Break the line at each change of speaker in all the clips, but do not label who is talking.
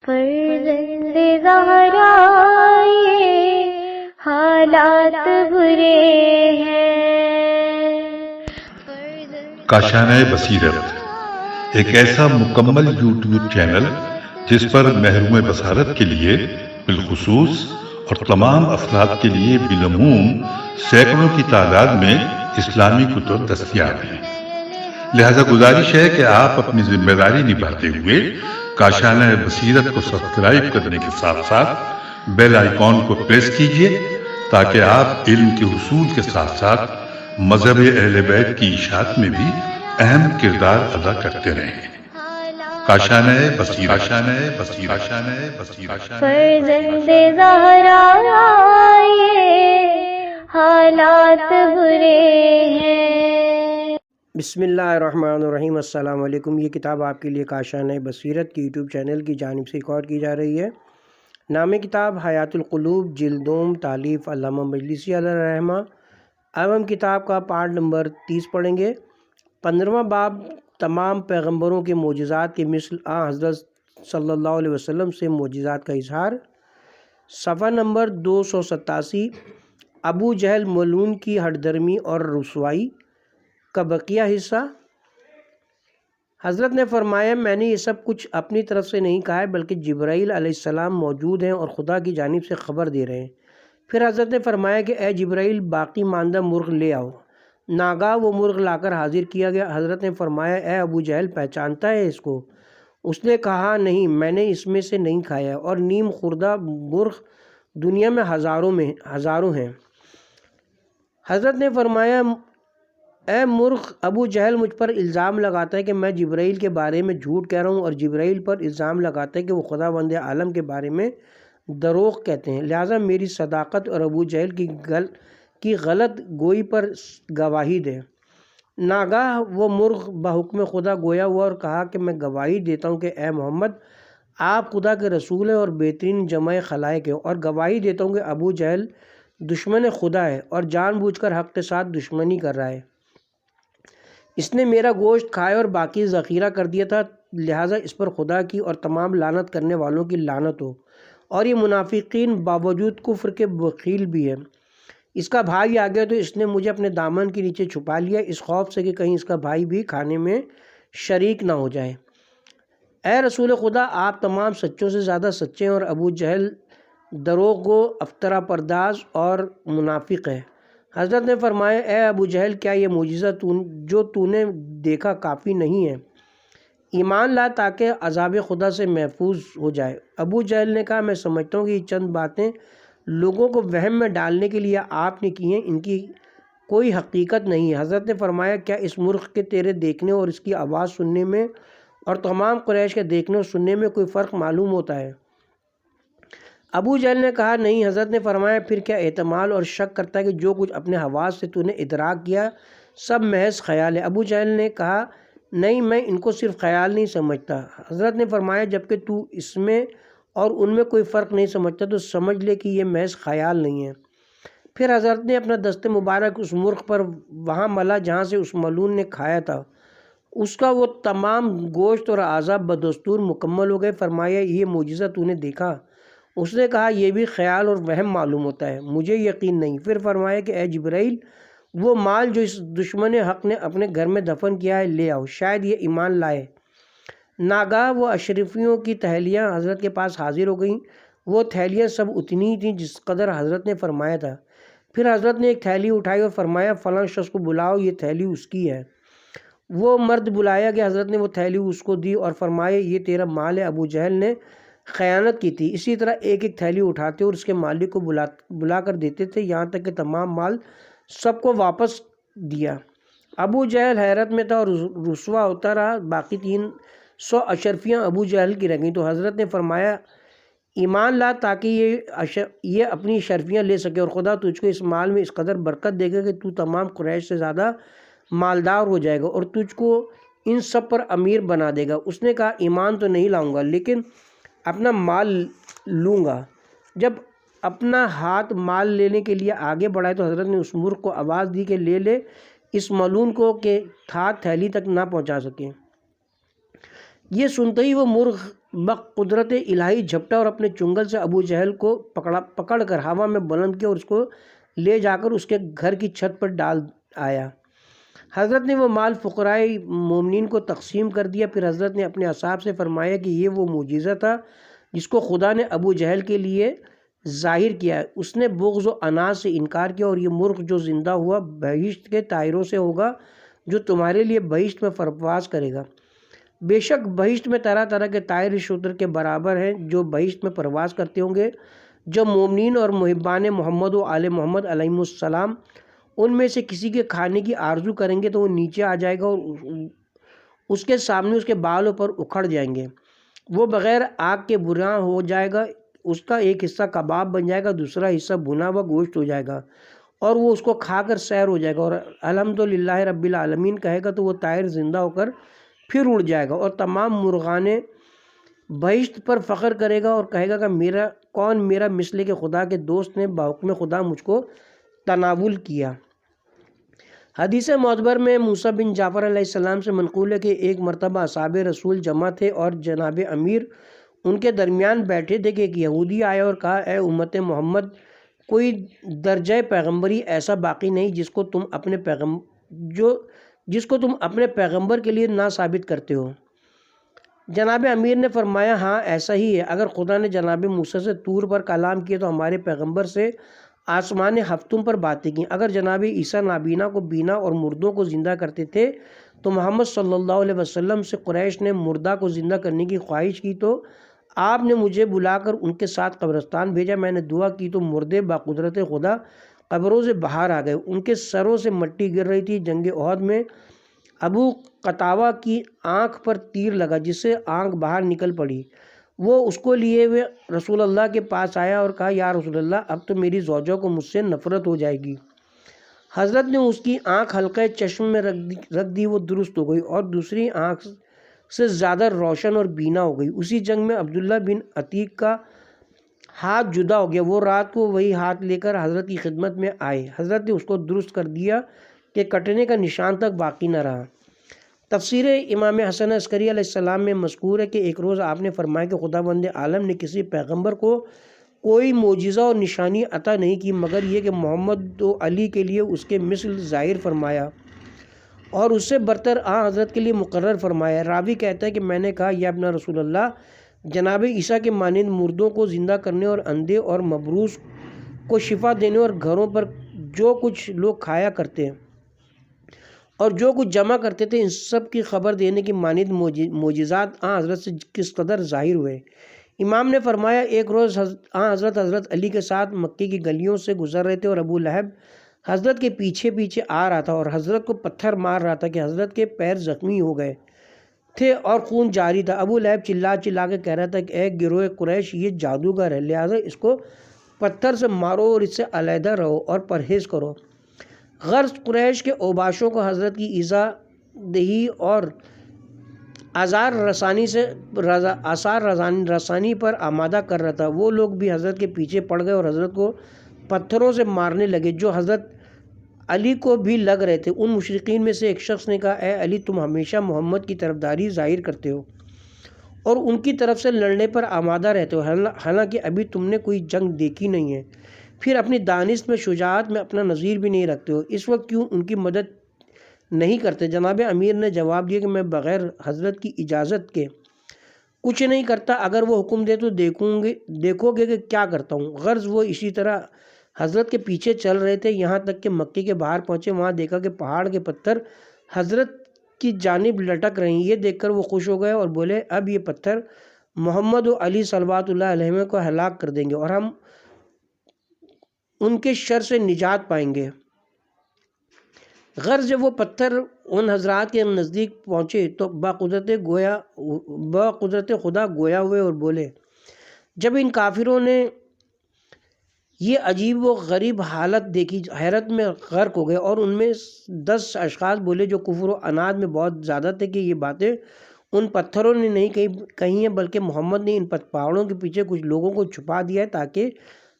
فرزند زہرا یہ حالات برے ہیں۔
کاشانہ بصیرت ایک ایسا مکمل یوٹیوب چینل جس پر محروم بصارت کے لیے بالخصوص اور تمام افراد کے لیے بالعموم سینکڑوں کی تعداد میں اسلامی کتب دستیاب ہیں۔ لہذا گزارش ہے کہ آپ اپنی ذمہ داری نبھاتے ہوئے کاشانہ بصیرت کو سبسکرائب کرنے کے ساتھ ساتھ بیل آئیکن کو پریس کیجئے تاکہ آپ علم کے حصول کے ساتھ ساتھ مذہب اہل بیت کی اشاعت میں بھی اہم کردار ادا کرتے رہیں۔ کاشانہ بصیرت۔
فرزند زہرا یہ حالات برے ہیں۔
بسم اللہ الرحمن الرحیم۔ السلام علیکم۔ یہ کتاب آپ کے لیے کاشانہ بصیرت کی یوٹیوب چینل کی جانب سے ریکارڈ کی جا رہی ہے۔ نام کتاب حیات القلوب، جلد دوم، تالیف علامہ مجلسی علیہ الرحمہ۔ اب ہم کتاب کا پارٹ نمبر 30 پڑھیں گے۔ 15واں باب تمام پیغمبروں کے معجزات کے مثل حضرت صلی اللہ علیہ وسلم سے معجزات کا اظہار۔ صفحہ نمبر 287۔ ابو جہل ملعون کی ہٹ درمی اور رسوائی کا بقیہ حصہ۔ حضرت نے فرمایا، میں نے یہ سب کچھ اپنی طرف سے نہیں کہا ہے بلکہ جبرائیل علیہ السلام موجود ہیں اور خدا کی جانب سے خبر دے رہے ہیں۔ پھر حضرت نے فرمایا کہ اے جبرائیل، باقی ماندہ مرغ لے آؤ۔ ناگاہ وہ مرغ لا کر حاضر کیا گیا۔ حضرت نے فرمایا، اے ابو جہل، پہچانتا ہے اس کو؟ اس نے کہا، نہیں، میں نے اس میں سے نہیں کھایا، اور نیم خوردہ مرغ دنیا میں ہزاروں ہیں۔ حضرت نے فرمایا، اے مرغ، ابو جہل مجھ پر الزام لگاتا ہے کہ میں جبرائیل کے بارے میں جھوٹ کہہ رہا ہوں، اور جبرائیل پر الزام لگاتا ہے کہ وہ خداوند عالم کے بارے میں دروغ کہتے ہیں، لہٰذا میری صداقت اور ابو جہل کی غلط گوئی پر گواہی دے۔ ناگاہ وہ مرغ بحکم خدا گویا ہوا اور کہا کہ میں گواہی دیتا ہوں کہ اے محمد، آپ خدا کے رسول ہیں اور بہترین جمع خلائق ہیں، اور گواہی دیتا ہوں کہ ابو جہل دشمن خدا ہے اور جان بوجھ کر حق کے ساتھ دشمنی کر رہا ہے۔ اس نے میرا گوشت کھایا اور باقی ذخیرہ کر دیا تھا، لہٰذا اس پر خدا کی اور تمام لعنت کرنے والوں کی لعنت ہو، اور یہ منافقین باوجود کفر کے بخیل بھی ہے۔ اس کا بھائی آ گیا تو اس نے مجھے اپنے دامن کے نیچے چھپا لیا، اس خوف سے کہ کہیں اس کا بھائی بھی کھانے میں شریک نہ ہو جائے۔ اے رسول خدا، آپ تمام سچوں سے زیادہ سچے ہیں، اور ابو جہل دروغ گو، افطرا پرداز اور منافق ہے۔ حضرت نے فرمایا، اے ابو جہل، کیا یہ معجزہ جو تو نے دیکھا کافی نہیں ہے؟ ایمان لا تاکہ عذاب خدا سے محفوظ ہو جائے۔ ابو جہل نے کہا، میں سمجھتا ہوں کہ یہ چند باتیں لوگوں کو وہم میں ڈالنے کے لیے آپ نے کی ہیں، ان کی کوئی حقیقت نہیں ہے۔ حضرت نے فرمایا، کیا اس مرغ کے تیرے دیکھنے اور اس کی آواز سننے میں اور تمام قریش کے دیکھنے اور سننے میں کوئی فرق معلوم ہوتا ہے؟ ابو جہل نے کہا، نہیں۔ حضرت نے فرمایا، پھر کیا احتمال اور شک کرتا ہے کہ جو کچھ اپنے حواس سے تو نے ادراک کیا سب محض خیال ہے؟ ابو جہل نے کہا، نہیں، میں ان کو صرف خیال نہیں سمجھتا۔ حضرت نے فرمایا، جبکہ تو اس میں اور ان میں کوئی فرق نہیں سمجھتا تو سمجھ لے کہ یہ محض خیال نہیں ہے۔ پھر حضرت نے اپنا دست مبارک اس مرغ پر وہاں ملا جہاں سے اس ملعون نے کھایا تھا، اس کا وہ تمام گوشت اور اعضاء بدستور مکمل ہو گئے۔ فرمایا، یہ معجزہ تو نے دیکھا؟ اس نے کہا، یہ بھی خیال اور وہم معلوم ہوتا ہے، مجھے یقین نہیں۔ پھر فرمایا کہ اے جبرائیل، وہ مال جو اس دشمن حق نے اپنے گھر میں دفن کیا ہے لے آؤ، شاید یہ ایمان لائے۔ ناگاہ وہ اشرفیوں کی تھیلیاں حضرت کے پاس حاضر ہو گئیں۔ وہ تھیلیاں سب اتنی ہی تھیں جس قدر حضرت نے فرمایا تھا۔ پھر حضرت نے ایک تھیلی اٹھائی اور فرمایا، فلاں شخص کو بلاؤ، یہ تھیلی اس کی ہے۔ وہ مرد بلایا گیا، حضرت نے وہ تھیلی اس کو دی اور فرمایا، یہ تیرا مال ہے، ابو جہل نے خیانت کی تھی۔ اسی طرح ایک ایک تھیلی اٹھاتے اور اس کے مالک کو بلا کر دیتے تھے، یہاں تک کہ تمام مال سب کو واپس دیا۔ ابو جہل حیرت میں تھا اور رسوا ہوتا رہا۔ باقی 300 اشرفیاں ابو جہل کی رہ گئیں تو حضرت نے فرمایا، ایمان لا تاکہ یہ اپنی شرفیاں لے سکے، اور خدا تجھ کو اس مال میں اس قدر برکت دے گا کہ تو تمام قریش سے زیادہ مالدار ہو جائے گا، اور تجھ کو ان سب پر امیر بنا دے گا۔ اس نے کہا، ایمان تو نہیں لاؤں گا لیکن اپنا مال لوں گا۔ جب اپنا ہاتھ مال لینے کے لیے آگے بڑھائے تو حضرت نے اس مرغ کو آواز دی کہ لے اس ملعون کو، کہ ہاتھ تھیلی تک نہ پہنچا سکے۔ یہ سنتے ہی وہ مرغ بقدرت الہی جھپٹا اور اپنے چنگل سے ابو جہل کو پکڑ کر ہوا میں بلند کیا اور اس کو لے جا کر اس کے گھر کی چھت پر ڈال آیا۔ حضرت نے وہ مال فقراء مومنین کو تقسیم کر دیا۔ پھر حضرت نے اپنے اصحاب سے فرمایا کہ یہ وہ معجزہ تھا جس کو خدا نے ابو جہل کے لیے ظاہر کیا ہے۔ اس نے بغض و عناد سے انکار کیا، اور یہ مرغ جو زندہ ہوا بہشت کے طائروں سے ہوگا جو تمہارے لیے بہشت میں پرواز کرے گا۔ بے شک بہشت میں طرح طرح کے طائر شتر کے برابر ہیں جو بہشت میں پرواز کرتے ہوں گے۔ جب مومنین اور محبان محمد و آل محمد علیہم السلام ان میں سے کسی کے کھانے کی آرزو کریں گے تو وہ نیچے آ جائے گا اور اس کے سامنے اس کے بالوں پر اکھڑ جائیں گے۔ وہ بغیر آگ کے برہنہ ہو جائے گا، اس کا ایک حصہ کباب بن جائے گا، دوسرا حصہ بھنا ہوا گوشت ہو جائے گا، اور وہ اس کو کھا کر سیر ہو جائے گا، اور الحمدللہ رب العالمین کہے گا تو وہ طائر زندہ ہو کر پھر اڑ جائے گا، اور تمام مرغان بہشت پر فخر کرے گا اور کہے گا کہ میرا مثل کے خدا کے دوست نے بحکم خدا مجھ کو تناول کیا۔ حدیث معتبر میں موسیٰ بن جعفر علیہ السلام سے منقول ہے کہ ایک مرتبہ اصحاب رسول جمع تھے اور جناب امیر ان کے درمیان بیٹھے تھے کہ ایک یہودی آیا اور کہا، اے امت محمد، کوئی درجہ پیغمبری ایسا باقی نہیں جس کو تم اپنے پیغمبر کے لیے نہ ثابت کرتے ہو۔ جناب امیر نے فرمایا، ہاں ایسا ہی ہے۔ اگر خدا نے جناب موسیٰ سے طور پر کلام کیا تو ہمارے پیغمبر سے آسمان ہفتوں پر باتیں کی۔ اگر جناب عیسیٰ نابینا کو بینا اور مردوں کو زندہ کرتے تھے تو محمد صلی اللہ علیہ وسلم سے قریش نے مردہ کو زندہ کرنے کی خواہش کی تو آپ نے مجھے بلا کر ان کے ساتھ قبرستان بھیجا۔ میں نے دعا کی تو مردے بقدرت خدا قبروں سے باہر آ گئے، ان کے سروں سے مٹی گر رہی تھی۔ جنگ احد میں ابو قتادہ کی آنکھ پر تیر لگا جس سے آنکھ باہر نکل پڑی۔ وہ اس کو لیے ہوئے رسول اللہ کے پاس آیا اور کہا، یا رسول اللہ، اب تو میری زوجہ کو مجھ سے نفرت ہو جائے گی۔ حضرت نے اس کی آنکھ حلقہ چشم میں رکھ دی، وہ درست ہو گئی اور دوسری آنکھ سے زیادہ روشن اور بینا ہو گئی۔ اسی جنگ میں عبداللہ بن عتیق کا ہاتھ جدا ہو گیا، وہ رات کو وہی ہاتھ لے کر حضرت کی خدمت میں آئے۔ حضرت نے اس کو درست کر دیا کہ کٹنے کا نشان تک باقی نہ رہا۔ تفسیر امام حسن عسکری علیہ السلام میں مذکور ہے کہ ایک روز آپ نے فرمایا کہ خداوند عالم نے کسی پیغمبر کو کوئی معجزہ اور نشانی عطا نہیں کی مگر یہ کہ محمد و علی کے لیے اس کے مثل ظاہر فرمایا اور اس سے برتر حضرت کے لیے مقرر فرمایا۔ راوی کہتا ہے کہ میں نے کہا، یا ابن رسول اللہ، جناب عیسیٰ کے مانند مردوں کو زندہ کرنے اور اندھے اور مبروس کو شفا دینے اور گھروں پر جو کچھ لوگ کھایا کرتے ہیں اور جو کچھ جمع کرتے تھے ان سب کی خبر دینے کی مانند معجزات حضرت سے کس قدر ظاہر ہوئے۔ امام نے فرمایا، ایک روز حضرت علی کے ساتھ مکے کی گلیوں سے گزر رہے تھے اور ابو لہب حضرت کے پیچھے پیچھے آ رہا تھا اور حضرت کو پتھر مار رہا تھا کہ حضرت کے پیر زخمی ہو گئے تھے اور خون جاری تھا۔ ابو لہب چلا کے کہہ رہا تھا کہ اے گروہ قریش، یہ جادوگر ہے، لہٰذا اس کو پتھر سے مارو اور اس سے علیحدہ رہو اور پرہیز کرو۔ غرض قریش کے اوباشوں کو حضرت کی ایذا دہی اور آثار رسانی پر آمادہ کر رہا تھا۔ وہ لوگ بھی حضرت کے پیچھے پڑ گئے اور حضرت کو پتھروں سے مارنے لگے جو حضرت علی کو بھی لگ رہے تھے۔ ان مشرکین میں سے ایک شخص نے کہا، اے علی، تم ہمیشہ محمد کی طرفداری ظاہر کرتے ہو اور ان کی طرف سے لڑنے پر آمادہ رہتے ہو، حالانکہ ابھی تم نے کوئی جنگ دیکھی نہیں ہے، پھر اپنی دانست میں شجاعت میں اپنا نظیر بھی نہیں رکھتے ہو، اس وقت کیوں ان کی مدد نہیں کرتے؟ جناب امیر نے جواب دیا کہ میں بغیر حضرت کی اجازت کے کچھ نہیں کرتا، اگر وہ حکم دے تو دیکھو گے کہ کیا کرتا ہوں۔ غرض وہ اسی طرح حضرت کے پیچھے چل رہے تھے، یہاں تک کہ مکے کے باہر پہنچے۔ وہاں دیکھا کہ پہاڑ کے پتھر حضرت کی جانب لٹک رہے ہیں۔ یہ دیکھ کر وہ خوش ہو گئے اور بولے، اب یہ پتھر محمد و علی صلوات اللہ علیہ کو ہلاک کر دیں گے اور ہم ان کے شر سے نجات پائیں گے۔ غرض جب وہ پتھر ان حضرات کے نزدیک پہنچے تو بقدرت خدا گویا ہوئے اور بولے۔ جب ان کافروں نے یہ عجیب و غریب حالت دیکھی، حیرت میں غرق ہو گئے، اور ان میں 10 اشخاص بولے جو کفر و عناد میں بہت زیادہ تھے کہ یہ باتیں ان پتھروں نے نہیں کہی ہیں بلکہ محمد نے ان پہاڑوں کے پیچھے کچھ لوگوں کو چھپا دیا ہے تاکہ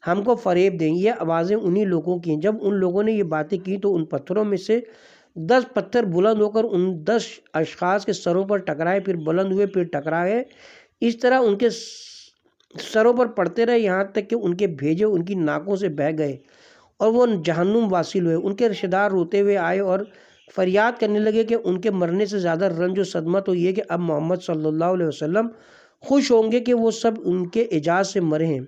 ہم کو فریب دیں۔ یہ آوازیں انہی لوگوں کی ہیں۔ جب ان لوگوں نے یہ باتیں کی تو ان پتھروں میں سے 10 پتھر بلند ہو کر ان 10 اشخاص کے سروں پر ٹکرائے، پھر بلند ہوئے، پھر ٹکرائے، اس طرح ان کے سروں پر پڑتے رہے یہاں تک کہ ان کے بھیجے ان کی ناکوں سے بہہ گئے اور وہ جہنم واصل ہوئے۔ ان کے رشتہ دار روتے ہوئے آئے اور فریاد کرنے لگے کہ ان کے مرنے سے زیادہ رنج و صدمہ تو یہ کہ اب محمد صلی اللہ علیہ وسلم خوش ہوں گے کہ وہ سب ان کے اعجاز سے مرے ہیں۔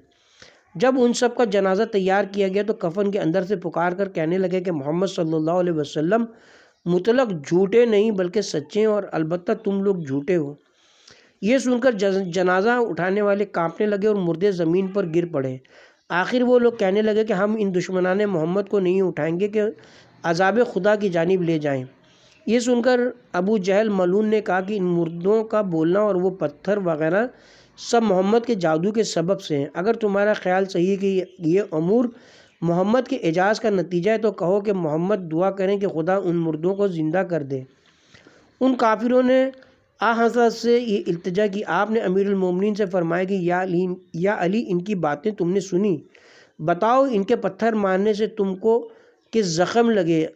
جب ان سب کا جنازہ تیار کیا گیا تو کفن کے اندر سے پکار کر کہنے لگے کہ محمد صلی اللہ علیہ وسلم مطلق جھوٹے نہیں بلکہ سچے ہیں، اور البتہ تم لوگ جھوٹے ہو۔ یہ سن کر جنازہ اٹھانے والے کانپنے لگے اور مردے زمین پر گر پڑے۔ آخر وہ لوگ کہنے لگے کہ ہم ان دشمنان محمد کو نہیں اٹھائیں گے کہ عذاب خدا کی جانب لے جائیں۔ یہ سن کر ابو جہل ملعون نے کہا کہ ان مردوں کا بولنا اور وہ پتھر وغیرہ سب محمد کے جادو کے سبب سے ہیں۔ اگر تمہارا خیال صحیح ہے کہ یہ امور محمد کے اعجاز کا نتیجہ ہے تو کہو کہ محمد دعا کریں کہ خدا ان مردوں کو زندہ کر دے۔ ان کافروں نے حضرت سے یہ التجا کی۔ آپ نے امیر المومنین سے فرمایا کہ یا علی ان کی باتیں تم نے سنی، بتاؤ ان کے پتھر مارنے سے تم کو کس زخم لگے؟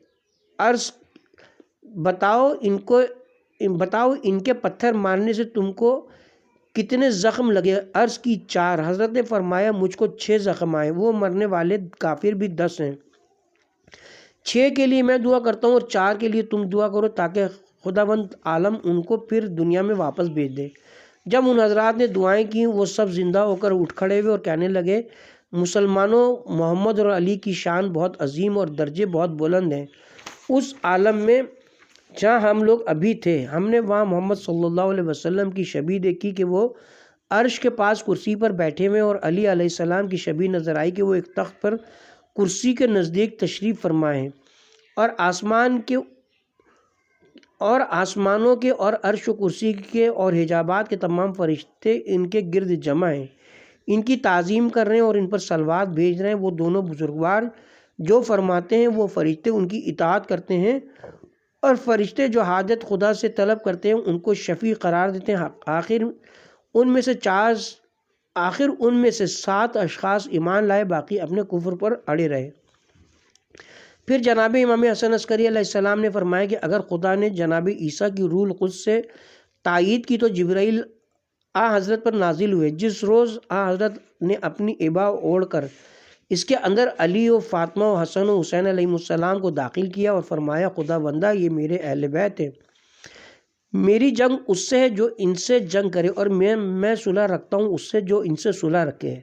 بتاؤ ان کے پتھر مارنے سے تم کو کتنے زخم لگے؟ عرض کی 4۔ حضرت نے فرمایا مجھ کو 6 زخم آئے، وہ مرنے والے کافر بھی 10 ہیں۔ 6 کے لیے میں دعا کرتا ہوں اور 4 کے لیے تم دعا کرو تاکہ خداوند عالم ان کو پھر دنیا میں واپس بھیج دے۔ جب ان حضرات نے دعائیں کی وہ سب زندہ ہو کر اٹھ کھڑے ہوئے اور کہنے لگے مسلمانوں، محمد اور علی کی شان بہت عظیم اور درجے بہت بلند ہیں۔ اس عالم میں جہاں ہم لوگ ابھی تھے ہم نے وہاں محمد صلی اللہ علیہ وسلم کی شبیہ دیکھی کہ وہ عرش کے پاس کرسی پر بیٹھے ہوئے، اور علی علیہ السلام کی شبیہ نظر آئی کہ وہ ایک تخت پر کرسی کے نزدیک تشریف فرما ہیں، اور آسمانوں کے اور عرش و کرسی کے اور حجابات کے تمام فرشتے ان کے گرد جمع ہیں، ان کی تعظیم کر رہے ہیں اور ان پر صلوات بھیج رہے ہیں۔ وہ دونوں بزرگوار جو فرماتے ہیں وہ فرشتے ان کی اطاعت کرتے ہیں، اور فرشتے جو حاجت خدا سے طلب کرتے ہیں ان کو شفیع قرار دیتے ہیں۔ آخر ان میں سے 7 اشخاص ایمان لائے، باقی اپنے کفر پر اڑے رہے۔ پھر جناب امام حسن عسکری علیہ السلام نے فرمایا کہ اگر خدا نے جناب عیسیٰ کی روح القدس سے تائید کی تو جبرائیل حضرت پر نازل ہوئے۔ جس روز حضرت نے اپنی عبا اوڑھ کر اس کے اندر علی و فاطمہ و حسن و حسین علیہ السلام کو داخل کیا اور فرمایا خدا بندہ یہ میرے اہل بیت ہیں، میری جنگ اس سے ہے جو ان سے جنگ کرے، اور میں صلح رکھتا ہوں اس سے جو ان سے صلح رکھے۔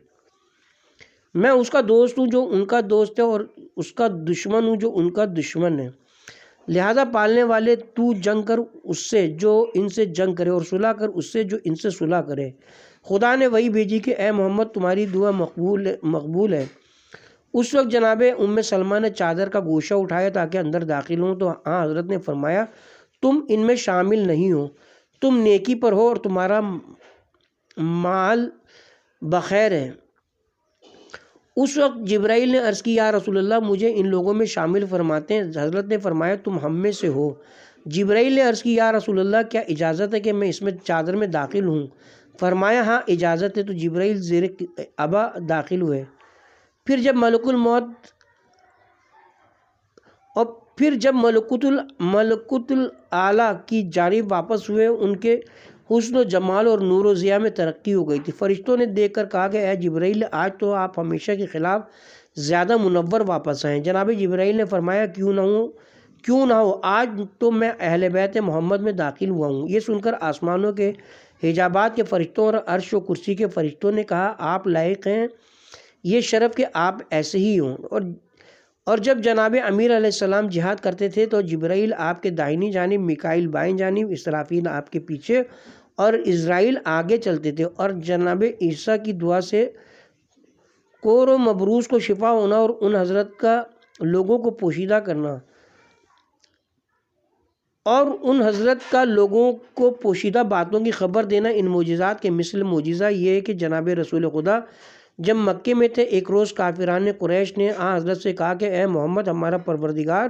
میں اس کا دوست ہوں جو ان کا دوست ہے، اور اس کا دشمن ہوں جو ان کا دشمن ہے۔ لہذا پالنے والے تو جنگ کر اس سے جو ان سے جنگ کرے، اور صلح کر اس سے جو ان سے صلح کرے۔ خدا نے وحی بھیجی کہ اے محمد تمہاری دعا مقبول ہے۔ اس وقت جناب ام سلمہ نے چادر کا گوشہ اٹھایا تاکہ اندر داخل ہوں، تو حضرت نے فرمایا تم ان میں شامل نہیں ہو، تم نیکی پر ہو اور تمہارا مال بخیر ہے۔ اس وقت جبرائیل نے عرض کی یا رسول اللہ مجھے ان لوگوں میں شامل فرماتے ہیں؟ حضرت نے فرمایا تم ہم میں سے ہو۔ جبرائیل نے عرض کی یا رسول اللہ کیا اجازت ہے کہ میں اس میں چادر میں داخل ہوں؟ فرمایا ہاں اجازت ہے۔ تو جبرائیل زیر ابا داخل ہوئے۔ پھر جب ملکوت الاعلیٰ کی جانب واپس ہوئے ان کے حسن و جمال اور نور و ضیاء میں ترقی ہو گئی تھی۔ فرشتوں نے دیکھ کر کہا کہ اے جبرائیل آج تو آپ ہمیشہ کے خلاف زیادہ منور واپس آئیں۔ جناب جبرائیل نے فرمایا کیوں نہ ہو، آج تو میں اہل بیت محمد میں داخل ہوا ہوں۔ یہ سن کر آسمانوں کے حجابات کے فرشتوں اور عرش و کرسی کے فرشتوں نے کہا آپ لائق ہیں یہ شرف کہ آپ ایسے ہی ہوں۔ اور جب جناب امیر علیہ السلام جہاد کرتے تھے تو جبرائیل آپ کے دائنی جانب، میکائیل بائیں جانب، اسرافیل آپ کے پیچھے اور اسرائیل آگے چلتے تھے، اور جناب عیسیٰ کی دعا سے کور و مبروز کو شفا ہونا اور ان حضرت کا لوگوں کو پوشیدہ کرنا، اور ان حضرت کا لوگوں کو پوشیدہ باتوں کی خبر دینا، ان معجزات کے مثل معجزہ یہ ہے کہ جناب رسول خدا جب مکے میں تھے ایک روز کافران قریش نے حضرت سے کہا کہ اے محمد ہمارا پروردگار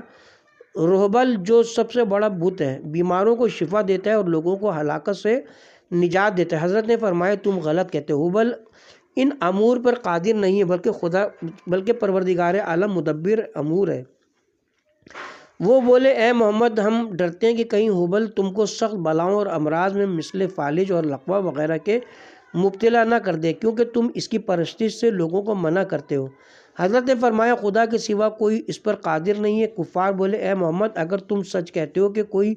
رہبل جو سب سے بڑا بت ہے بیماروں کو شفا دیتا ہے اور لوگوں کو ہلاکت سے نجات دیتا ہے۔ حضرت نے فرمایا تم غلط کہتے ہو، ہبل ان امور پر قادر نہیں ہے بلکہ پروردگار عالم مدبر امور ہے۔ وہ بولے اے محمد ہم ڈرتے ہیں کہ کہیں حبل تم کو سخت بلاؤں اور امراض میں مثل فالج اور لقوہ وغیرہ کے مبتلا نہ کر دے، کیونکہ تم اس کی پرستش سے لوگوں کو منع کرتے ہو۔ حضرت نے فرمایا خدا کے سوا کوئی اس پر قادر نہیں ہے۔ کفار بولے اے محمد اگر تم سچ کہتے ہو کہ کوئی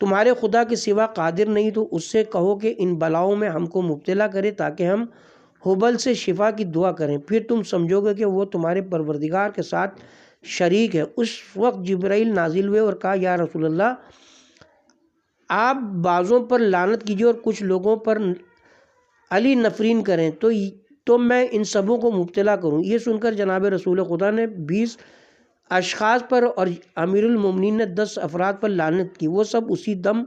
تمہارے خدا کے سوا قادر نہیں تو اس سے کہو کہ ان بلاؤں میں ہم کو مبتلا کرے تاکہ ہم حبل سے شفا کی دعا کریں، پھر تم سمجھو گے کہ وہ تمہارے پروردگار کے ساتھ شریک ہے۔ اس وقت جبرائیل نازل ہوئے اور کہا یا رسول اللہ آپ بعضوں پر لعنت کیجیے اور کچھ لوگوں پر علی نفرین کریں تو میں ان سبوں کو مبتلا کروں۔ یہ سن کر جناب رسول خدا نے 20 اشخاص پر اور امیر المومنین نے 10 افراد پر لعنت کی۔ وہ سب اسی دم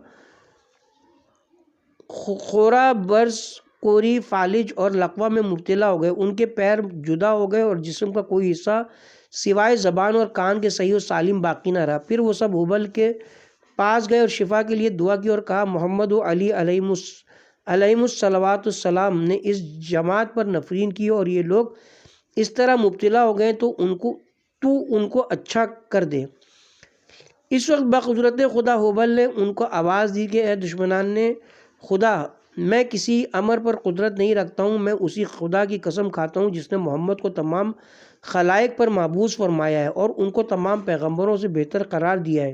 خورا، برص، کوری، فالج اور لقوہ میں مبتلا ہو گئے۔ ان کے پیر جدا ہو گئے اور جسم کا کوئی حصہ سوائے زبان اور کان کے صحیح و سالم باقی نہ رہا۔ پھر وہ سب حبل کے پاس گئے اور شفا کے لیے دعا کی اور کہا محمد و علی علیہم الصلوات والسلام نے اس جماعت پر نفرین کی اور یہ لوگ اس طرح مبتلا ہو گئے تو ان کو اچھا کر دے۔ اس وقت بقدرت خدا حبل نے ان کو آواز دی کہ اے دشمنان نے خدا، میں کسی امر پر قدرت نہیں رکھتا ہوں، میں اسی خدا کی قسم کھاتا ہوں جس نے محمد کو تمام خلائق پر محبوس فرمایا ہے اور ان کو تمام پیغمبروں سے بہتر قرار دیا ہے،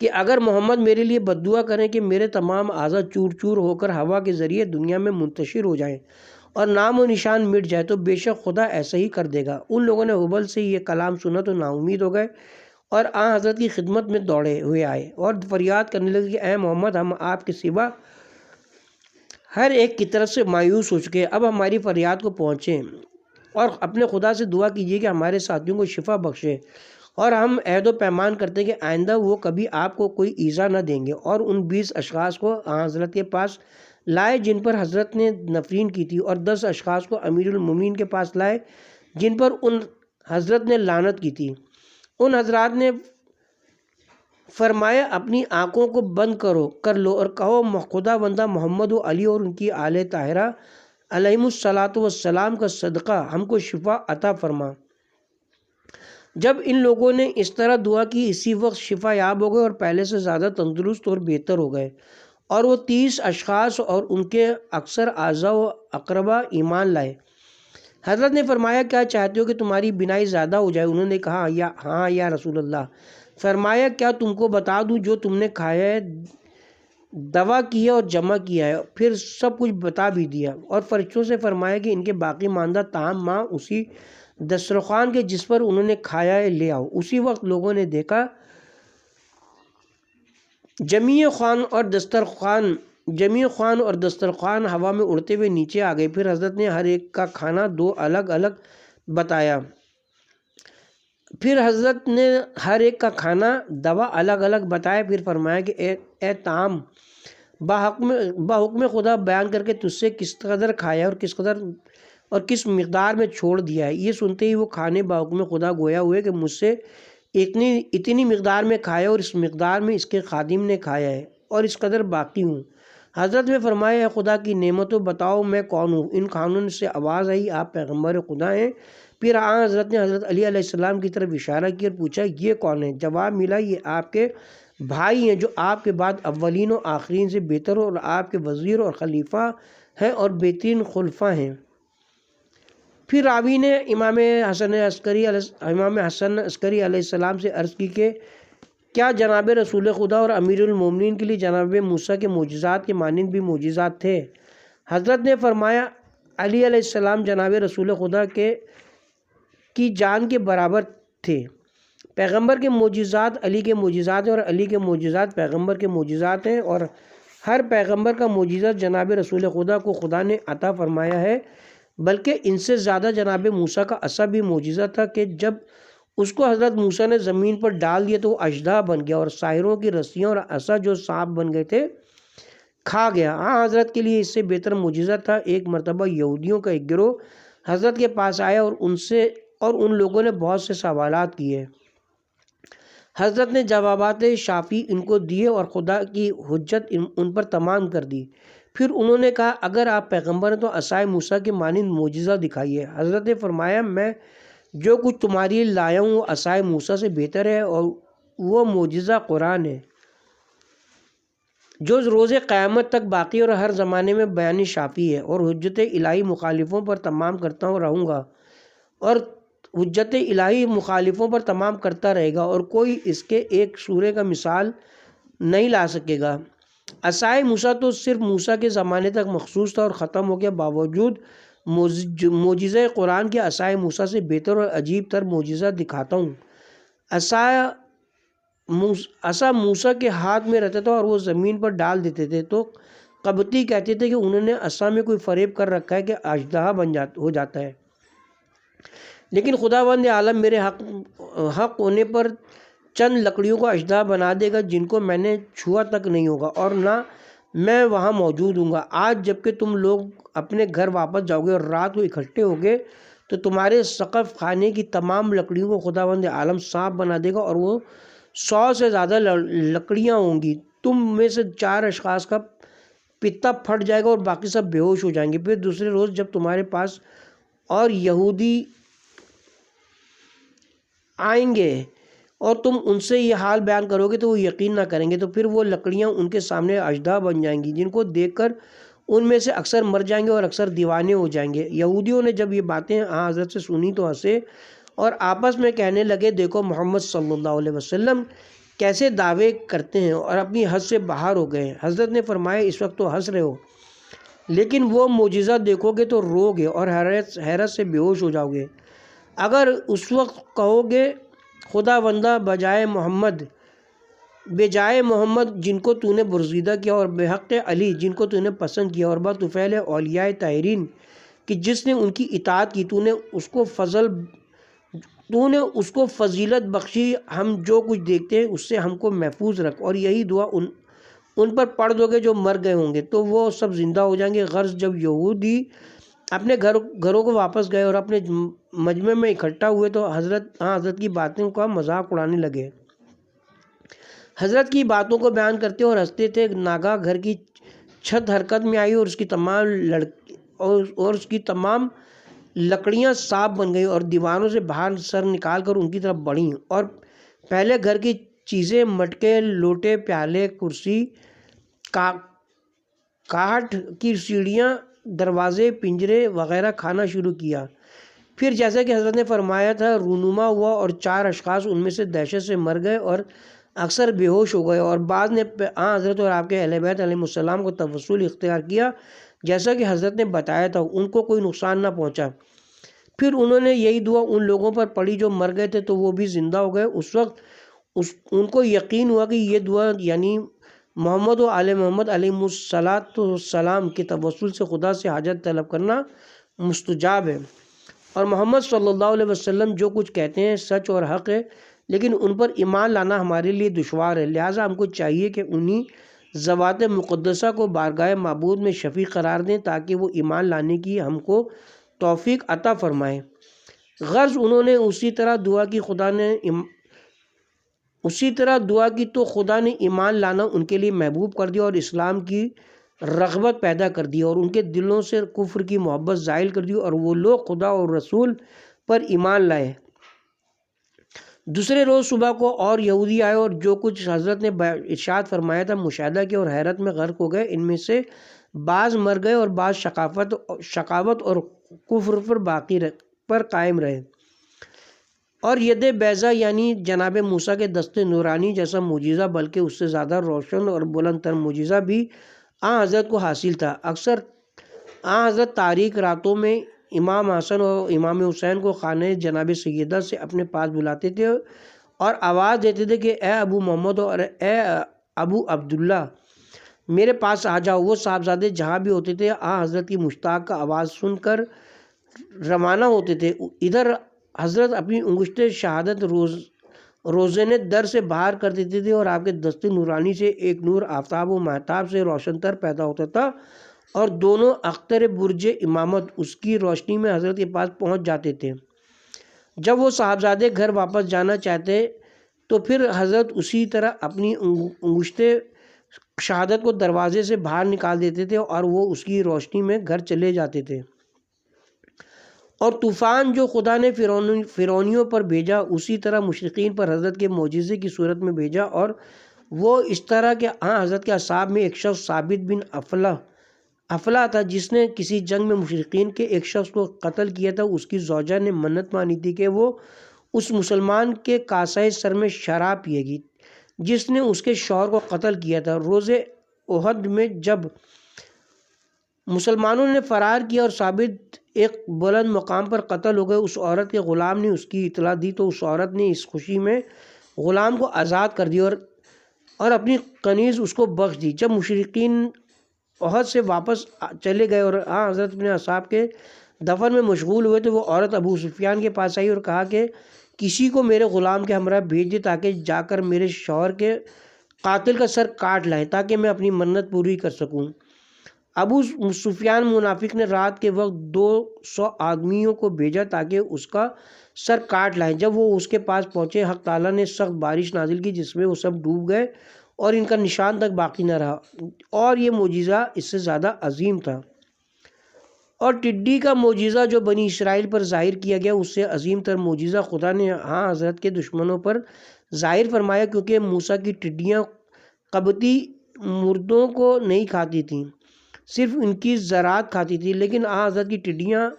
کہ اگر محمد میرے لیے بددعا کریں کہ میرے تمام اعضاء چور چور ہو کر ہوا کے ذریعے دنیا میں منتشر ہو جائیں اور نام و نشان مٹ جائے تو بے شک خدا ایسا ہی کر دے گا۔ ان لوگوں نے حبل سے یہ کلام سنا تو نا امید ہو گئے اور آن حضرت کی خدمت میں دوڑے ہوئے آئے اور فریاد کرنے لگے کہ اے محمد ہم آپ کے سوا ہر ایک کی طرف سے مایوس ہو چکے، اب ہماری فریاد کو پہنچیں اور اپنے خدا سے دعا کیجیے کہ ہمارے ساتھیوں کو شفا بخشے، اور ہم عہد و پیمان کرتے ہیں کہ آئندہ وہ کبھی آپ کو کوئی ایذا نہ دیں گے۔ اور ان 20 اشخاص کو حضرت کے پاس لائے جن پر حضرت نے نفرین کی تھی، اور 10 اشخاص کو امیر المومنین کے پاس لائے جن پر ان حضرت نے لعنت کی تھی۔ ان حضرات نے فرمایا اپنی آنکھوں کو بند کر لو اور کہو خدا بندہ محمد و علی اور ان کی آل طاہرہ علیہم الصلاۃ والسلام کا صدقہ ہم کو شفا عطا فرما۔ جب ان لوگوں نے اس طرح دعا کی اسی وقت شفا یاب ہو گئے اور پہلے سے زیادہ تندرست اور بہتر ہو گئے، اور وہ 30 اشخاص اور ان کے اکثر اعضاء و اقربا ایمان لائے۔ حضرت نے فرمایا کیا چاہتے ہو کہ تمہاری بینائی زیادہ ہو جائے؟ انہوں نے کہا ہاں یا رسول اللہ۔ فرمایا کیا تم کو بتا دوں جو تم نے کھایا ہے، دوا کیا اور جمع کیا ہے، پھر سب کچھ بتا بھی دیا۔ اور فرشتوں سے فرمایا کہ ان کے باقی ماندہ طعام ماں اسی دسترخوان کے جس پر انہوں نے کھایا ہے لے آؤ۔ اسی وقت لوگوں نے دیکھا جمیع خوان اور دسترخوان ہوا میں اڑتے ہوئے نیچے آ گئے۔ پھر حضرت نے ہر ایک کا کھانا 2 الگ الگ بتایا، پھر فرمایا کہ اے طعام بحکم خدا بیان کر کے تجھ سے کس قدر کھایا اور کس مقدار میں چھوڑ دیا ہے۔ یہ سنتے ہی وہ کھانے بحکم خدا گویا ہوئے کہ مجھ سے اتنی مقدار میں کھایا اور اس مقدار میں اس کے خادم نے کھایا ہے اور اس قدر باقی ہوں۔ حضرت نے فرمایا اے خدا کی نعمتوں بتاؤ میں کون ہوں؟ ان خانوں سے آواز آئی آپ پیغمبر خدا ہیں۔ پھر حضرت نے حضرت علی علیہ السلام کی طرف اشارہ کیا اور پوچھا یہ کون ہے؟ جواب ملا یہ آپ کے بھائی ہیں جو آپ کے بعد اولین و آخرین سے بہتر اور آپ کے وزیر اور خلیفہ ہیں اور بہترین خلفاء ہیں۔ پھر راوی نے امام حسن عسکری علیہ السلام سے عرض کی کہ کیا جناب رسول خدا اور امیر المومنین کے لیے جناب موسیٰ کے معجزات کے مانند بھی معجزات تھے؟ حضرت نے فرمایا علی علیہ السلام جناب رسول خدا کی جان کے برابر تھے۔ پیغمبر کے معجزات علی کے معجزات ہیں اور علی کے معجزات پیغمبر کے معجزات ہیں، اور ہر پیغمبر کا معجزہ جناب رسول خدا کو خدا نے عطا فرمایا ہے، بلکہ ان سے زیادہ جناب موسیٰ کا عصا بھی معجزہ تھا کہ جب اس کو حضرت موسیٰ نے زمین پر ڈال دیا تو وہ اژدہا بن گیا اور ساحروں کی رسیاں اور عصا جو سانپ بن گئے تھے کھا گیا۔ ہاں حضرت کے لیے اس سے بہتر معجزہ تھا۔ ایک مرتبہ یہودیوں کا ایک گروہ حضرت کے پاس آیا اور ان لوگوں نے بہت سے سوالات کیے۔ حضرت نے جوابات شافی ان کو دیے اور خدا کی حجت ان پر تمام کر دی۔ پھر انہوں نے کہا اگر آپ پیغمبر ہیں تو عصائے موسیٰ کے مانند معجزہ دکھائیے۔ حضرت نے فرمایا میں جو کچھ تمہارے لیے لایا ہوں وہ عصائے موسیٰ سے بہتر ہے اور وہ معجزہ قرآن ہے جو روز قیامت تک باقی اور ہر زمانے میں بیان شافی ہے، اور حجت الہی مخالفوں پر تمام کرتا رہوں گا، اور حجت الہی مخالفوں پر تمام کرتا رہے گا، اور کوئی اس کے ایک سورے کا مثال نہیں لا سکے گا۔ عصائے موسیٰ تو صرف موسیٰ کے زمانے تک مخصوص تھا اور ختم ہو گیا، باوجود معجزہ قرآن کے عصائے موسیٰ سے بہتر اور عجیب تر معجزہ دکھاتا ہوں۔ عصا موسیٰ کے ہاتھ میں رہتا تھا اور وہ زمین پر ڈال دیتے تھے، تو قبطی کہتے تھے کہ انہوں نے عصا میں کوئی فریب کر رکھا ہے کہ اژدہا ہو جاتا ہے، لیکن خداوند عالم میرے حق ہونے پر چند لکڑیوں کو اژدہا بنا دے گا جن کو میں نے چھوا تک نہیں ہوگا اور نہ میں وہاں موجود ہوں گا۔ آج جب کہ تم لوگ اپنے گھر واپس جاؤ گے اور رات کو اکٹھے ہوگے تو تمہارے سقف خانے کی تمام لکڑیوں کو خداوند عالم سانپ بنا دے گا، اور وہ 100 سے زیادہ لکڑیاں ہوں گی۔ تم میں سے 4 اشخاص کا پتا پھٹ جائے گا اور باقی سب بے ہوش ہو جائیں گے۔ پھر دوسرے روز جب تمہارے پاس اور یہودی آئیں گے اور تم ان سے یہ حال بیان کرو گے تو وہ یقین نہ کریں گے، تو پھر وہ لکڑیاں ان کے سامنے اژدہا بن جائیں گی جن کو دیکھ کر ان میں سے اکثر مر جائیں گے اور اکثر دیوانے ہو جائیں گے۔ یہودیوں نے جب یہ باتیں حضرت سے سنی تو ہنسے اور آپس میں کہنے لگے، دیکھو محمد صلی اللہ علیہ وسلم کیسے دعوے کرتے ہیں اور اپنی حد سے باہر ہو گئے۔ حضرت نے فرمایا، اس وقت تو ہنس رہے ہو، لیکن وہ معجزہ دیکھو گے تو رو گے اور حیرت سے بے ہوش ہو جاؤ گے۔ اگر اس وقت کہو گے خدا بندہ بجائے محمد جن کو تو نے برگزیدہ کیا، اور بحق علی جن کو تو نے پسند کیا، اور بطفیل اولیاء طاہرین کہ جس نے ان کی اطاعت کی، تو نے اس کو فضیلت بخشی، ہم جو کچھ دیکھتے ہیں اس سے ہم کو محفوظ رکھ، اور یہی دعا ان پر پڑھ دو گے جو مر گئے ہوں گے تو وہ سب زندہ ہو جائیں گے۔ غرض جب یہودی اپنے گھروں کو واپس گئے اور اپنے مجمع میں اکٹھا ہوئے تو حضرت کی باتوں کا مذاق اڑانے لگے۔ حضرت کی باتوں کو بیان کرتے اور ہنستے تھے۔ ناگاہ گھر کی چھت حرکت میں آئی اور اس کی تمام لکڑیاں سانپ بن گئیں اور دیواروں سے باہر سر نکال کر ان کی طرف بڑھیں، اور پہلے گھر کی چیزیں، مٹکے، لوٹے، پیالے، کرسی، کاٹھ کی سیڑھیاں، دروازے، پنجرے وغیرہ کھانا شروع کیا۔ پھر جیسا کہ حضرت نے فرمایا تھا رونما ہوا اور 4 اشخاص ان میں سے دہشت سے مر گئے اور اکثر بے ہوش ہو گئے، اور بعض نے حضرت اور آپ کے اہل بیت علیہ السلام کو توسل اختیار کیا جیسا کہ حضرت نے بتایا تھا، ان کو کوئی نقصان نہ پہنچا۔ پھر انہوں نے یہی دعا ان لوگوں پر پڑھی جو مر گئے تھے تو وہ بھی زندہ ہو گئے۔ اس وقت ان کو یقین ہوا کہ یہ دعا یعنی محمد و آل محمد علیہ السلام کے توسل سے خدا سے حاجت طلب کرنا مستجاب ہے، اور محمد صلی اللہ علیہ وسلم جو کچھ کہتے ہیں سچ اور حق ہے، لیکن ان پر ایمان لانا ہمارے لیے دشوار ہے، لہٰذا ہم کو چاہیے کہ انہی ذوات مقدسہ کو بارگاہ معبود میں شفیع قرار دیں تاکہ وہ ایمان لانے کی ہم کو توفیق عطا فرمائے۔ غرض انہوں نے اسی طرح دعا کی تو خدا نے ایمان لانا ان کے لیے محبوب کر دیا اور اسلام کی رغبت پیدا کر دی، اور ان کے دلوں سے کفر کی محبت زائل کر دی، اور وہ لوگ خدا اور رسول پر ایمان لائے۔ دوسرے روز صبح کو اور یہودی آئے اور جو کچھ حضرت نے ارشاد فرمایا تھا مشاہدہ کیا اور حیرت میں غرق ہو گئے۔ ان میں سے بعض مر گئے اور بعض شقاوت اور کفر پر قائم رہے، اور ید بیضا یعنی جناب موسیٰ کے دست نورانی جیسا معجزہ بلکہ اس سے زیادہ روشن اور بلند تر معجزہ بھی حضرت کو حاصل تھا۔ اکثر حضرت تاریک راتوں میں امام حسن اور امام حسین کو خانہ جناب سیدہ سے اپنے پاس بلاتے تھے اور آواز دیتے تھے کہ اے ابو محمد اور اے ابو عبداللہ میرے پاس آ جاؤ۔ وہ صاحبزادے جہاں بھی ہوتے تھے حضرت کی مشتاق کا آواز سن کر روانہ ہوتے تھے۔ ادھر حضرت اپنی انگشت شہادت روزن در سے باہر کر دیتے تھے اور آپ کے دست نورانی سے ایک نور آفتاب و مہتاب سے روشن تر پیدا ہوتا تھا، اور دونوں اختر برج امامت اس کی روشنی میں حضرت کے پاس پہنچ جاتے تھے۔ جب وہ صاحبزادے گھر واپس جانا چاہتے تو پھر حضرت اسی طرح اپنی انگشت شہادت کو دروازے سے باہر نکال دیتے تھے اور وہ اس کی روشنی میں گھر چلے جاتے تھے۔ اور طوفان جو خدا نے فرعونیوں پر بھیجا اسی طرح مشرقین پر حضرت کے معجزے کی صورت میں بھیجا، اور وہ اس طرح کہ حضرت کے اصحاب میں ایک شخص ثابت بن افلا تھا جس نے کسی جنگ میں مشرقین کے ایک شخص کو قتل کیا تھا۔ اس کی زوجہ نے منت مانی تھی کہ وہ اس مسلمان کے کاسۂ سر میں شراب پیے گی جس نے اس کے شوہر کو قتل کیا تھا۔ روز احد میں جب مسلمانوں نے فرار کیا اور ثابت ایک بلند مقام پر قتل ہو گئے، اس عورت کے غلام نے اس کی اطلاع دی تو اس عورت نے اس خوشی میں غلام کو آزاد کر دیا اور اپنی کنیز اس کو بخش دی۔ جب مشرقین احد سے واپس چلے گئے اور حضرت اپنے اصحاب کے دفن میں مشغول ہوئے تو وہ عورت ابو سفیان کے پاس آئی اور کہا کہ کسی کو میرے غلام کے ہمراہ بھیج دے تاکہ جا کر میرے شوہر کے قاتل کا سر کاٹ لائیں تاکہ میں اپنی منت پوری کر سکوں۔ ابو سفیان منافق نے رات کے وقت 200 آدمیوں کو بھیجا تاکہ اس کا سر کاٹ لائیں۔ جب وہ اس کے پاس پہنچے، حق تعالیٰ نے سخت بارش نازل کی جس میں وہ سب ڈوب گئے اور ان کا نشان تک باقی نہ رہا، اور یہ معجزہ اس سے زیادہ عظیم تھا۔ اور ٹڈی کا معجزہ جو بنی اسرائیل پر ظاہر کیا گیا اس سے عظیم تر معجزہ خدا نے حضرت کے دشمنوں پر ظاہر فرمایا، کیونکہ موسیٰ کی ٹڈیاں قبطی مردوں کو نہیں کھاتی تھیں، صرف ان کی زراعت کھاتی تھی، لیکن حضرت کی ٹڈیاں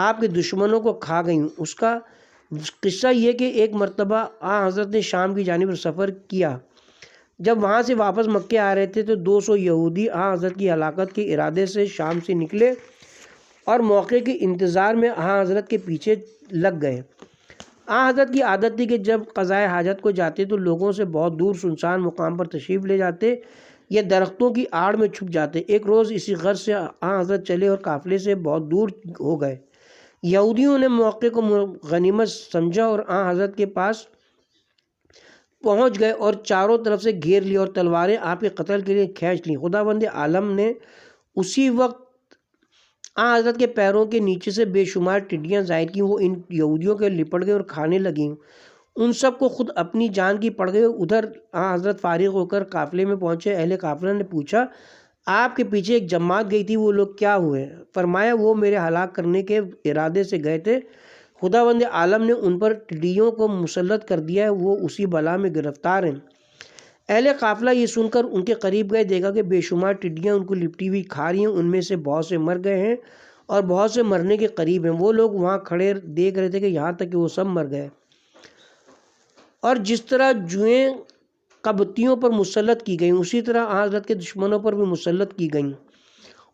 آپ کے دشمنوں کو کھا گئیں۔ اس کا قصہ یہ کہ ایک مرتبہ حضرت نے شام کی جانب سفر کیا۔ جب وہاں سے واپس مکے آ رہے تھے تو 200 یہودی حضرت کی ہلاکت کے ارادے سے شام سے نکلے اور موقع کے انتظار میں حضرت کے پیچھے لگ گئے۔ حضرت کی عادت تھی کہ جب قضائے حاجت کو جاتے تو لوگوں سے بہت دور سنسان مقام پر تشریف لے جاتے یا درختوں کی آڑ میں چھپ جاتے۔ ایک روز اسی غرض سے حضرت چلے اور قافلے سے بہت دور ہو گئے۔ یہودیوں نے موقع کو غنیمت سمجھا اور حضرت کے پاس پہنچ گئے اور چاروں طرف سے گھیر لیا اور تلواریں آپ کے قتل کے لیے کھینچ لیں۔ خداوند عالم نے اسی وقت حضرت کے پیروں کے نیچے سے بے شمار ٹڈیاں ظاہر کی، وہ ان یہودیوں کے لپٹ گئے اور کھانے لگیں، ان سب کو خود اپنی جان کی پڑ گئی۔ ادھر حضرت فارغ ہو کر قافلے میں پہنچے۔ اہل قافلہ نے پوچھا آپ کے پیچھے ایک جماعت گئی تھی، وہ لوگ کیا ہوئے؟ فرمایا وہ میرے ہلاک کرنے کے ارادے سے گئے تھے، خداوند عالم نے ان پر ٹڈیوں کو مسلط کر دیا ہے، وہ اسی بلا میں گرفتار ہیں۔ اہل قافلہ یہ سن کر ان کے قریب گئے، دیکھا کہ بے شمار ٹڈیاں ان کو لپٹی ہوئی کھا رہی ہیں، ان میں سے بہت سے مر گئے ہیں اور بہت سے مرنے کے قریب ہیں۔ وہ لوگ وہاں کھڑے دیکھ رہے تھے کہ یہاں تک کہ وہ سب مر گئے۔ اور جس طرح جوئیں قبطیوں پر مسلط کی گئیں اسی طرح حضرت کے دشمنوں پر بھی مسلط کی گئیں۔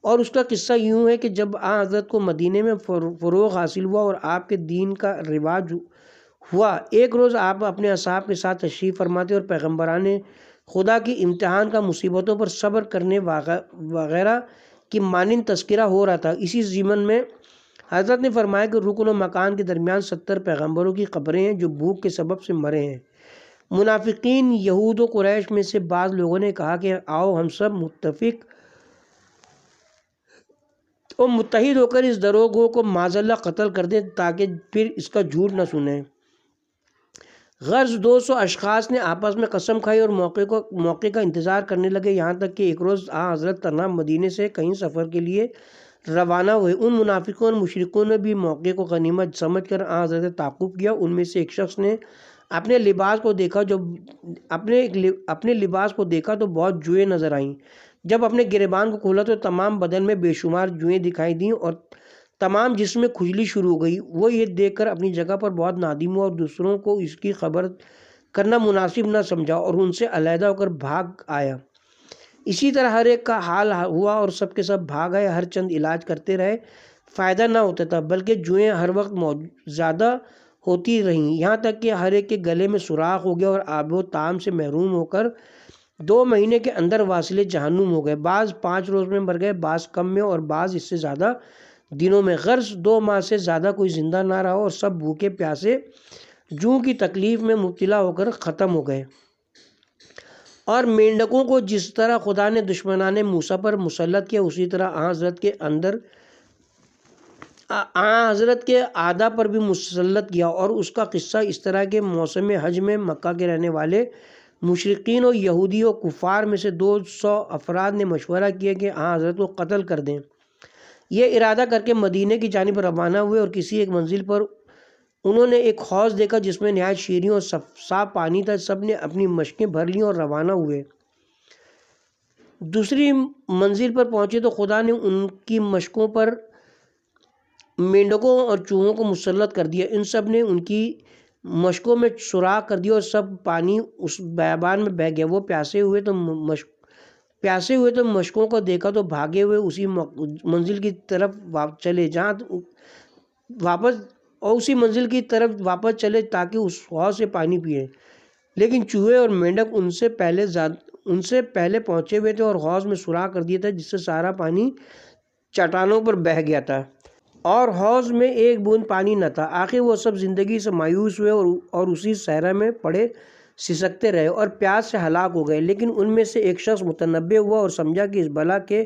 اور اس کا قصہ یوں ہے کہ جب حضرت کو مدینے میں فروغ حاصل ہوا اور آپ کے دین کا رواج ہوا، ایک روز آپ اپنے اصحاب کے ساتھ تشریف فرماتے اور پیغمبران خدا کی امتحان کا مصیبتوں پر صبر کرنے وغیرہ کی مانند تذکرہ ہو رہا تھا۔ اسی ضمن میں حضرت نے فرمایا کہ رکن و مکان کے درمیان 70 پیغمبروں کی قبریں ہیں جو بھوک کے سبب سے مرے ہیں۔ منافقین یہود و قریش میں سے بعض لوگوں نے کہا کہ آؤ ہم سب متفق اور متحد ہو کر اس دروغ کو معاذ اللہ قتل کر دیں تاکہ پھر اس کا جھوٹ نہ سنیں۔ غرض 200 اشخاص نے آپس میں قسم کھائی اور موقع کا انتظار کرنے لگے، یہاں تک کہ ایک روز حضرت تنہا مدینے سے کہیں سفر کے لیے روانہ ہوئے۔ ان منافقوں اور مشرکوں نے بھی موقع کو غنیمت سمجھ کر حضرت تعاقب کیا۔ ان میں سے ایک شخص نے اپنے لباس کو دیکھا تو بہت جوئیں نظر آئیں۔ جب اپنے گریبان کو کھولا تو تمام بدن میں بے شمار جوئیں دکھائی دیں اور تمام جسم میں کھجلی شروع ہو گئی۔ وہ یہ دیکھ کر اپنی جگہ پر بہت نادم ہوا اور دوسروں کو اس کی خبر کرنا مناسب نہ سمجھا اور ان سے علیحدہ ہو کر بھاگ آیا۔ اسی طرح ہر ایک کا حال ہوا اور سب کے سب بھاگ آئے۔ ہر چند علاج کرتے رہے، فائدہ نہ ہوتا تھا، بلکہ جوئیں ہر وقت زیادہ ہوتی رہیں، یہاں تک کہ ہر ایک کے گلے میں سوراخ ہو گیا اور آب و طعام سے محروم ہو کر 2 مہینے کے اندر واصل جہنم ہو گئے۔ بعض 5 روز میں مر گئے، بعض کم میں اور بعض اس سے زیادہ دنوں میں۔ غرض 2 ماہ سے زیادہ کوئی زندہ نہ رہا اور سب بھوکے پیاسے جوں کی تکلیف میں مبتلا ہو کر ختم ہو گئے۔ اور مینڈکوں کو جس طرح خدا نے دشمنان موسیٰ پر مسلط کیا اسی طرح حضرت کے اعداء پر بھی مسلط کیا۔ اور اس کا قصہ اس طرح کے موسم حج میں مکہ کے رہنے والے مشرقین و یہودی و کفار میں سے 200 افراد نے مشورہ کیا کہ حضرت کو قتل کر دیں۔ یہ ارادہ کر کے مدینے کی جانب روانہ ہوئے اور کسی ایک منزل پر انہوں نے ایک حوض دیکھا جس میں نہایت شیریں اور صاف پانی تھا۔ سب نے اپنی مشقیں بھر لیں اور روانہ ہوئے۔ دوسری منزل پر پہنچے تو خدا نے ان کی مشقوں پر مینڈکوں اور چوہوں کو مسلط کر دیا۔ ان سب نے ان کی مشقوں میں سوراخ کر دیا اور سب پانی اس بیابان میں بہہ گیا۔ وہ پیاسے ہوئے تو مشقوں کو دیکھا تو بھاگے ہوئے اسی منزل کی طرف واپس چلے تاکہ اس حوض سے پانی پیئیں، لیکن چوہے اور مینڈک ان سے پہلے پہنچے ہوئے تھے اور حوض میں سوراخ کر دیا تھا جس سے سارا پانی چٹانوں پر بہہ گیا تھا اور حوض میں ایک بوند پانی نہ تھا۔ آخر وہ سب زندگی سے مایوس ہوئے اور اسی صحرا میں پڑے سسکتے رہے اور پیاس سے ہلاک ہو گئے۔ لیکن ان میں سے ایک شخص متنبہ ہوا اور سمجھا کہ اس بلا کے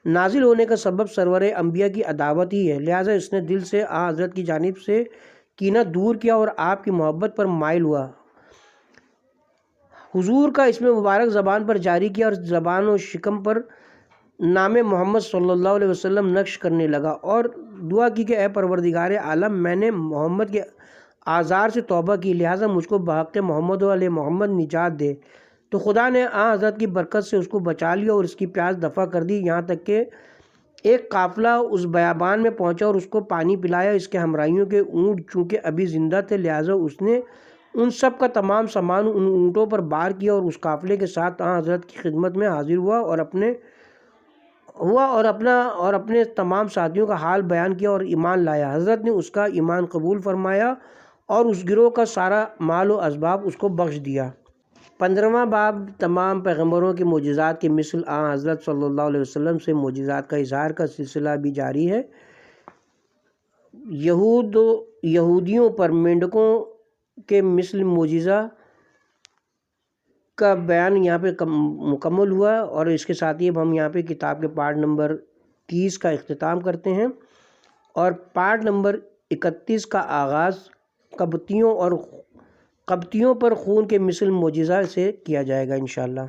نازل ہونے کا سبب سرور انبیاء کی عداوت ہی ہے، لہٰذا اس نے دل سے آن حضرت کی جانب سے کینہ دور کیا اور آپ کی محبت پر مائل ہوا۔ حضور کا اسم مبارک زبان پر جاری کیا اور زبان و شکم پر نام محمد صلی اللہ علیہ وسلم نقش کرنے لگا اور دعا کی کہ اے پروردگار عالم، میں نے محمد کے آزار سے توبہ کی، لہٰذا مجھ کو بحق محمد و علیہ محمد نجات دے۔ تو خدا نے آن حضرت کی برکت سے اس کو بچا لیا اور اس کی پیاس دفع کر دی، یہاں تک کہ ایک قافلہ اس بیابان میں پہنچا اور اس کو پانی پلایا۔ اس کے ہمراہیوں کے اونٹ چونکہ ابھی زندہ تھے، لہٰذا اس نے ان سب کا تمام سامان ان اونٹوں پر بار کیا اور اس قافلے کے ساتھ آن حضرت کی خدمت میں حاضر ہوا اور اپنے تمام ساتھیوں کا حال بیان کیا اور ایمان لایا۔ حضرت نے اس کا ایمان قبول فرمایا اور اس گروہ کا سارا مال و اسباب اس کو بخش دیا۔ 15واں باب تمام پیغمبروں کے معجزات کے مثل آن حضرت صلی اللہ علیہ وسلم سے معجزات کا اظہار کا سلسلہ بھی جاری ہے۔ یہودیوں پر مینڈکوں کے مثل معجزہ کا بیان یہاں پہ مکمل ہوا اور اس کے ساتھ ہی اب ہم یہاں پہ کتاب کے پارٹ نمبر 30 کا اختتام کرتے ہیں اور پارٹ نمبر 31 کا آغاز قبطیوں پر خون کے مثل معجزہ سے کیا جائے گا انشاءاللہ۔